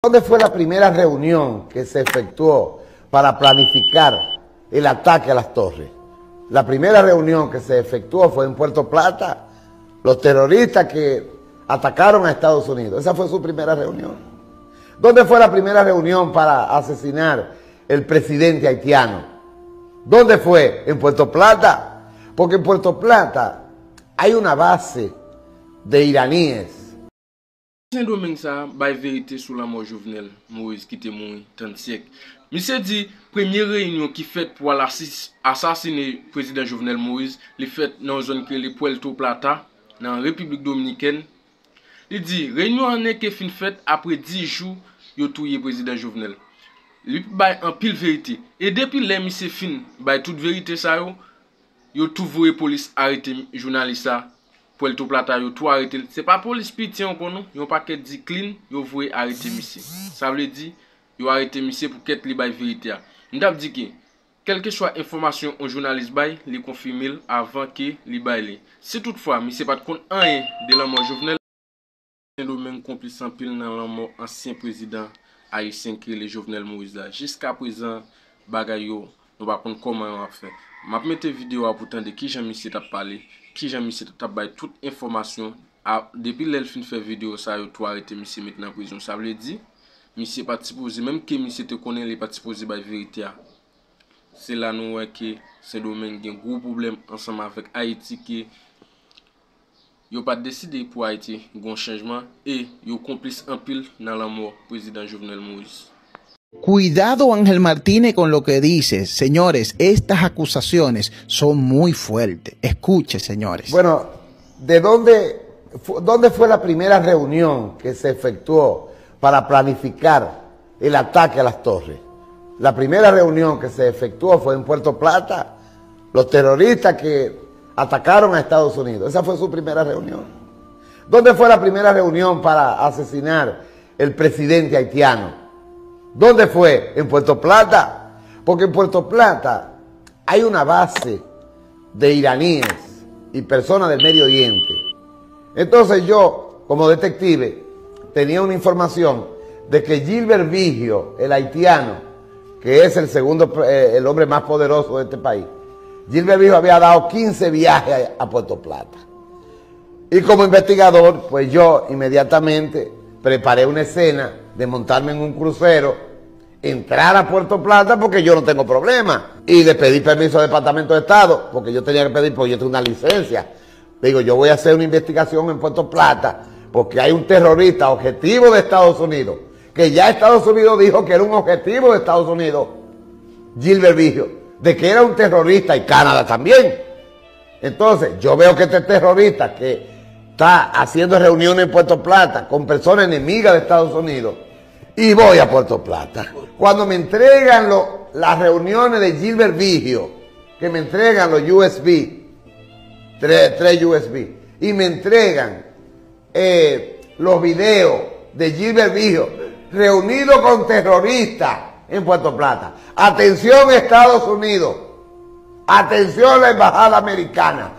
¿Dónde fue la primera reunión que se efectuó para planificar el ataque a las torres? La primera reunión que se efectuó fue en Puerto Plata, los terroristas que atacaron a Estados Unidos. Esa fue su primera reunión. ¿Dónde fue la primera reunión para asesinar el presidente haitiano? ¿Dónde fue? En Puerto Plata. Porque en Puerto Plata hay una base de iraníes. Saint-Domingue ça, bay vérité sur la mort Jovenel Moïse qui était mort 30 siècles. Monsieur dit, première réunion qui fait pour assassiner le président Jovenel Moïse, les fait dans une zone que les Puerto Plata, dans la République Dominicaine. Il dit, réunion en est qui fin faite après 10 jours, il a tué le président Jovenel. Il bay en pile vérité. Et depuis là, monsieur fin, bay toute vérité ça yo, il a tout voué police arrêter journaliste ça. Puerto Plata, yo tout arrêté. C'est pas police pitié pour nous. Yon pas qu'être dit clean, yo voué arrêter monsieur. Ça veut dire, yo arrêté monsieur pour qu'être li bay vérité. M'dap dit que, quelle que soit information un journaliste bay, li confirmer avant que li bay li. Si toutefois, monsieur pas de compte rien de la mort Jovenel, Saint-Domingue complice en pile dans la mort ancien président haïtien qui le Jovenel Moïse là. Jusqu'à présent, bagay yo, nous pas connait comment on a fait. M'a mette vidéo pour tande qui Jean monsieur t'a parlé. Qui j'ai mis cette tabac toute information depuis l'elfine fait vidéo ça yo tout arrêté monsieur maintenant en prison. Ça veut dire monsieur pas supposé même que monsieur te connaît il pas supposé ba vérité. C'est là nous que Saint-Domingue a un gros problème ensemble avec Haïti qui yo pas décidé pour Haïti un changement et yo complice en pile dans la mort président Jovenel Moïse. Cuidado Ángel Martínez con lo que dices, señores, estas acusaciones son muy fuertes. Escuche, señores. Bueno, ¿dónde fue la primera reunión que se efectuó para planificar el ataque a las torres? La primera reunión que se efectuó fue en Puerto Plata, los terroristas que atacaron a Estados Unidos. Esa fue su primera reunión. ¿Dónde fue la primera reunión para asesinar el presidente haitiano? ¿Dónde fue? En Puerto Plata. Porque en Puerto Plata hay una base de iraníes y personas del Medio Oriente. Entonces yo, como detective, tenía una información de que Gilbert Vigio, el haitiano, que es el segundo, el hombre más poderoso de este país, Gilbert Vigio había dado 15 viajes a Puerto Plata. Y como investigador, pues yo inmediatamente preparé una escena de montarme en un crucero, entrar a Puerto Plata porque yo no tengo problema. Y le pedí permiso al Departamento de Estado, porque yo tenía que pedir, porque yo tengo una licencia. Digo, yo voy a hacer una investigación en Puerto Plata, porque hay un terrorista objetivo de Estados Unidos, que ya Estados Unidos dijo que era un objetivo de Estados Unidos, Gilbert Vigio, de que era un terrorista y Canadá también. Entonces, yo veo que este terrorista que está haciendo reuniones en Puerto Plata con personas enemigas de Estados Unidos, y voy a Puerto Plata. Cuando me entregan las reuniones de Gilbert Vigio, que me entregan los USB, tres USB, y me entregan los videos de Gilbert Vigio reunido con terroristas en Puerto Plata. Atención Estados Unidos, atención la embajada americana.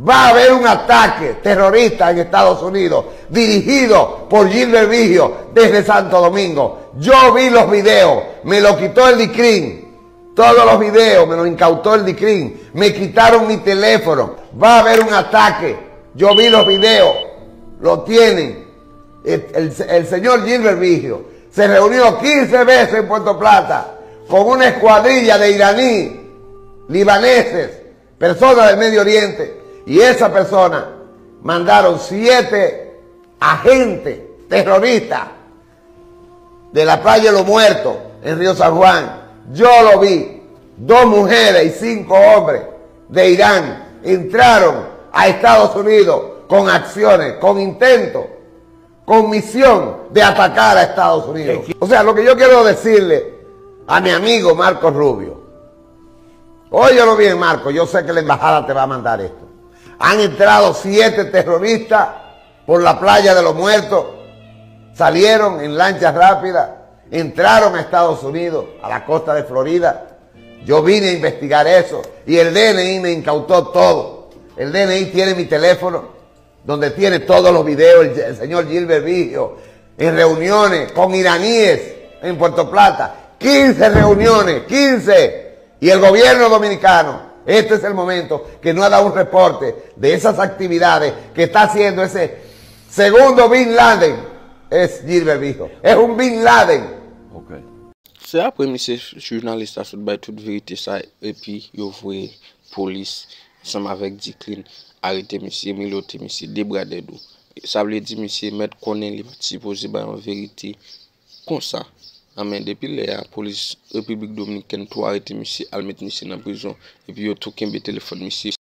Va a haber un ataque terrorista en Estados Unidos dirigido por Gilbert Vigio desde Santo Domingo. Yo vi los videos, me lo quitó el DICRIM. Todos los videos me los incautó el DICRIM. Me quitaron mi teléfono. Va a haber un ataque. Yo vi los videos. Lo tienen. El señor Gilbert Vigio se reunió 15 veces en Puerto Plata con una escuadrilla de iraníes, libaneses, personas del Medio Oriente. Y esa persona mandaron 7 agentes terroristas de la playa de los Muertos en Río San Juan. Yo lo vi. 2 mujeres y 5 hombres de Irán entraron a Estados Unidos con acciones, con intento, con misión de atacar a Estados Unidos. O sea, lo que yo quiero decirle a mi amigo Marco Rubio. Óyelo bien, Marco, yo sé que la embajada te va a mandar esto. Han entrado 7 terroristas por la playa de los Muertos, salieron en lanchas rápidas, entraron a Estados Unidos, a la costa de Florida. Yo vine a investigar eso y el DNI me incautó todo. El DNI tiene mi teléfono, donde tiene todos los videos, el señor Gilbert Vigio en reuniones con iraníes en Puerto Plata. 15 reuniones, 15. Y el gobierno dominicano, este es el momento que no ha dado un reporte de esas actividades que está haciendo ese segundo Bin Laden. Es Gilbert Bijo. Es un Bin Laden. Ok. Se apre mi se journaliste a sot bay tout verite sa, epi yo vwe polis, sam avek Diklin, arete misi, milote misi, debrade do. Sa vle di misi, met konen li pati sipoze bay an verite kon sa. Amen, depi le a polis Republik Dominiken tou arete misi, al met misi nan prison, epi yo tou kembe telefon misi.